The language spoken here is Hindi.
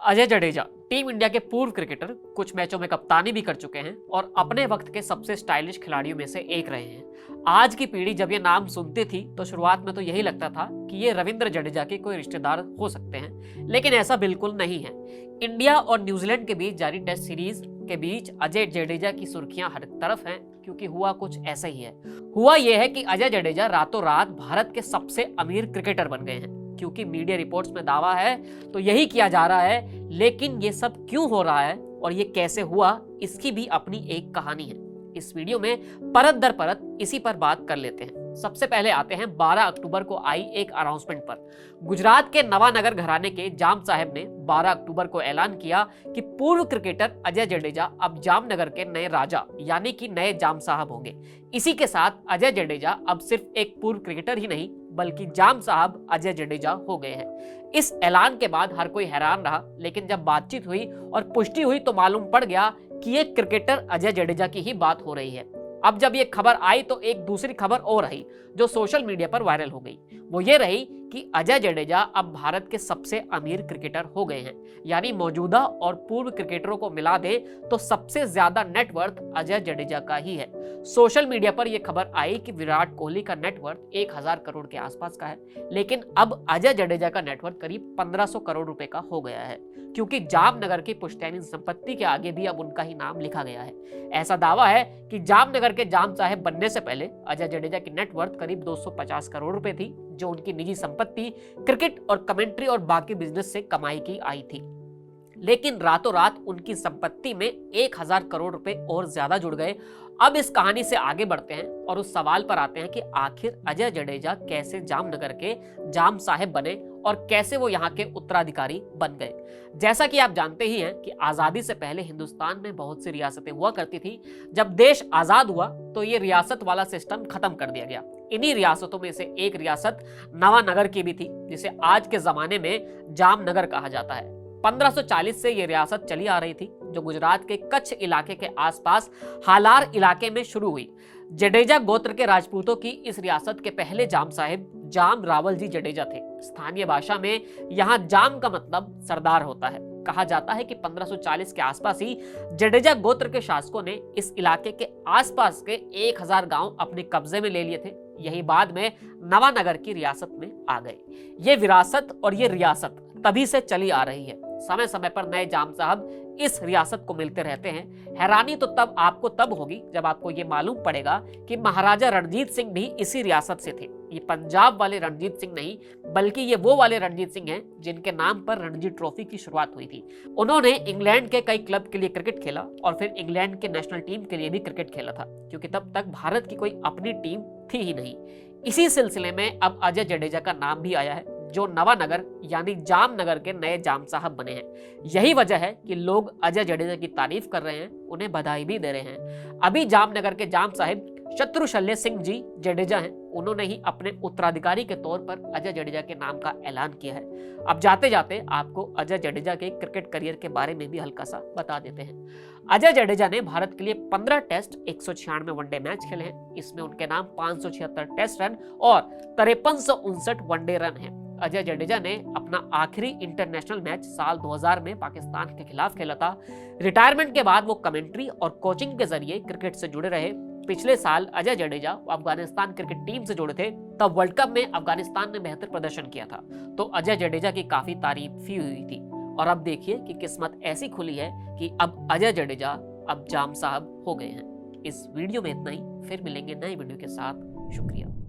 अजय जडेजा टीम इंडिया के पूर्व क्रिकेटर, कुछ मैचों में कप्तानी भी कर चुके हैं और अपने वक्त के सबसे स्टाइलिश खिलाड़ियों में से एक रहे हैं। आज की पीढ़ी जब ये नाम सुनती थी तो शुरुआत में तो यही लगता था कि ये रविंद्र जडेजा के कोई रिश्तेदार हो सकते हैं, लेकिन ऐसा बिल्कुल नहीं है। इंडिया और न्यूजीलैंड के बीच जारी टेस्ट सीरीज के बीच अजय जडेजा की सुर्खियां हर तरफ हैं, क्योंकि हुआ कुछ ऐसा ही है। हुआ यह है कि अजय जडेजा रातों रात भारत के सबसे अमीर क्रिकेटर बन गए हैं। क्योंकि मीडिया रिपोर्ट्स में दावा है तो यही किया जा रहा है, लेकिन ये सब क्यों हो रहा है और ये कैसे हुआ, इसकी भी अपनी एक कहानी है। इस वीडियो में परत दर परत इसी पर बात कर लेते हैं। सबसे पहले आते हैं 12 अक्टूबर को आई एक अनाउंसमेंट पर। गुजरात के नवानगर घराने के जाम साहब ने 12 अक्टूबर को ऐलान किया कि पूर्व क्रिकेटर अजय जडेजा अब जामनगर के नए राजा यानी कि नए जाम साहब होंगे। इसी के साथ अजय जडेजा अब सिर्फ एक पूर्व क्रिकेटर ही नहीं बल्कि जाम साहब अजय जडेजा हो गए हैं। इस ऐलान के बाद हर कोई हैरान रहा, लेकिन जब बातचीत हुई और पुष्टि हुई तो मालूम पड़ गया कि ये क्रिकेटर अजय जडेजा की ही बात हो रही है। अब जब ये खबर आई तो एक दूसरी खबर और आई जो सोशल मीडिया पर वायरल हो गई। वो ये रही कि अजय जडेजा अब भारत के सबसे अमीर क्रिकेटर हो गए हैं, यानी मौजूदा और पूर्व क्रिकेटरों को मिला दे तो सबसे ज्यादा नेटवर्थ अजय जडेजा का ही है। सोशल मीडिया पर यह खबर आई कि विराट कोहली का नेटवर्थ 1000 करोड़ के आसपास का है, लेकिन अब अजय जडेजा का नेटवर्थ करीब 1500 करोड़ रुपए का हो गया है, क्योंकि जामनगर की पुश्तैनी संपत्ति के आगे भी अब उनका ही नाम लिखा गया है। ऐसा दावा है कि जामनगर के जाम साहब बनने से पहले अजय जडेजा की नेटवर्थ करीब 250 करोड़ रुपए थी, जो उनकी निजी संपत्ति, क्रिकेट और कमेंट्री और बाकी बिजनेस से कमाई की आई थी। लेकिन रातों रात उनकी संपत्ति में 1000 करोड़ रुपए और ज्यादा जुड़ गए। अब इस कहानी से आगे बढ़ते हैं और उस सवाल पर आते हैं कि आखिर अजय जडेजा कैसे जामनगर के जाम साहब बने और कैसे वो यहाँ के उत्तराधिकारी बन गए। जैसा कि आप जानते ही हैं कि आजादी से पहले हिंदुस्तान में बहुत सी रियासतें हुआ करती थी। जब देश आजाद हुआ तो ये रियासत वाला सिस्टम खत्म कर दिया गया। इन्हीं रियासतों में से एक रियासत नवानगर की भी थी, जिसे आज के जमाने में जामनगर कहा जाता है। 1540 से यह रियासत चली आ रही थी, जो गुजरात के कच्छ इलाके के आसपास हालार इलाके में शुरू हुई। जडेजा गोत्र के राजपूतों की इस रियासत के पहले जाम साहिब जाम रावल जी जडेजा थे। स्थानीय भाषा में यहाँ जाम का मतलब सरदार होता है। कहा जाता है कि 1540 के आसपास ही जडेजा गोत्र के शासकों ने इस इलाके के आसपास के 1000 गांव अपने कब्जे में ले लिए थे। यही बाद में नवानगर की रियासत में आ गए। ये विरासत और ये रियासत तभी से चली आ रही है। समय समय पर नए जाम साहब इस रियासत को मिलते रहते हैं। हैरानी तो तब होगी जब आपको ये मालूम पड़ेगा कि महाराजा रणजीत सिंह भी इसी रियासत से थे। ये पंजाब वाले रणजीत सिंह नहीं, बल्कि ये वो वाले रणजीत सिंह हैं जिनके नाम पर रणजी ट्रॉफी की शुरुआत हुई थी। उन्होंने इंग्लैंड के कई क्लब के लिए क्रिकेट खेला और फिर इंग्लैंड के नेशनल टीम के लिए भी क्रिकेट खेला था, क्योंकि तब तक भारत की कोई अपनी टीम थी ही नहीं। इसी सिलसिले में अब अजय जडेजा का नाम भी आया है, जो नवानगर यानी जामनगर के नए जाम साहब बने हैं। यही वजह है कि लोग अजय जडेजा की तारीफ कर रहे हैं, उन्हें बधाई भी दे रहे हैं। अभी जामनगर के जाम साहब शत्रुशल्य सिंह जी जडेजा हैं। उन्होंने ही अपने उत्तराधिकारी के तौर पर अजय जडेजा के नाम का ऐलान किया है। अब जाते जाते आपको अजय जडेजा के क्रिकेट करियर के बारे में भी हल्का सा बता देते हैं। अजय जडेजा ने भारत के लिए 15 टेस्ट, 196 वनडे मैच खेले हैं। इसमें उनके नाम 576 टेस्ट रन और 5359 वनडे रन हैं। अजय जडेजा ने अपना आखिरी इंटरनेशनल मैच साल 2000 में पाकिस्तान के खिलाफ खेला था। रिटायरमेंट के बाद वो कमेंट्री और कोचिंग के जरिए क्रिकेट से जुड़े रहे। पिछले साल अजय जडेजा अफगानिस्तान क्रिकेट टीम से जुड़े थे, तब वर्ल्ड कप में अफगानिस्तान ने बेहतर प्रदर्शन किया था, तो अजय जडेजा की काफी तारीफ भी हुई थी। और अब देखिए कि किस्मत ऐसी खुली है कि अब अजय जडेजा अब जाम साहब हो गए हैं। इस वीडियो में इतना ही, फिर मिलेंगे नई वीडियो के साथ। शुक्रिया।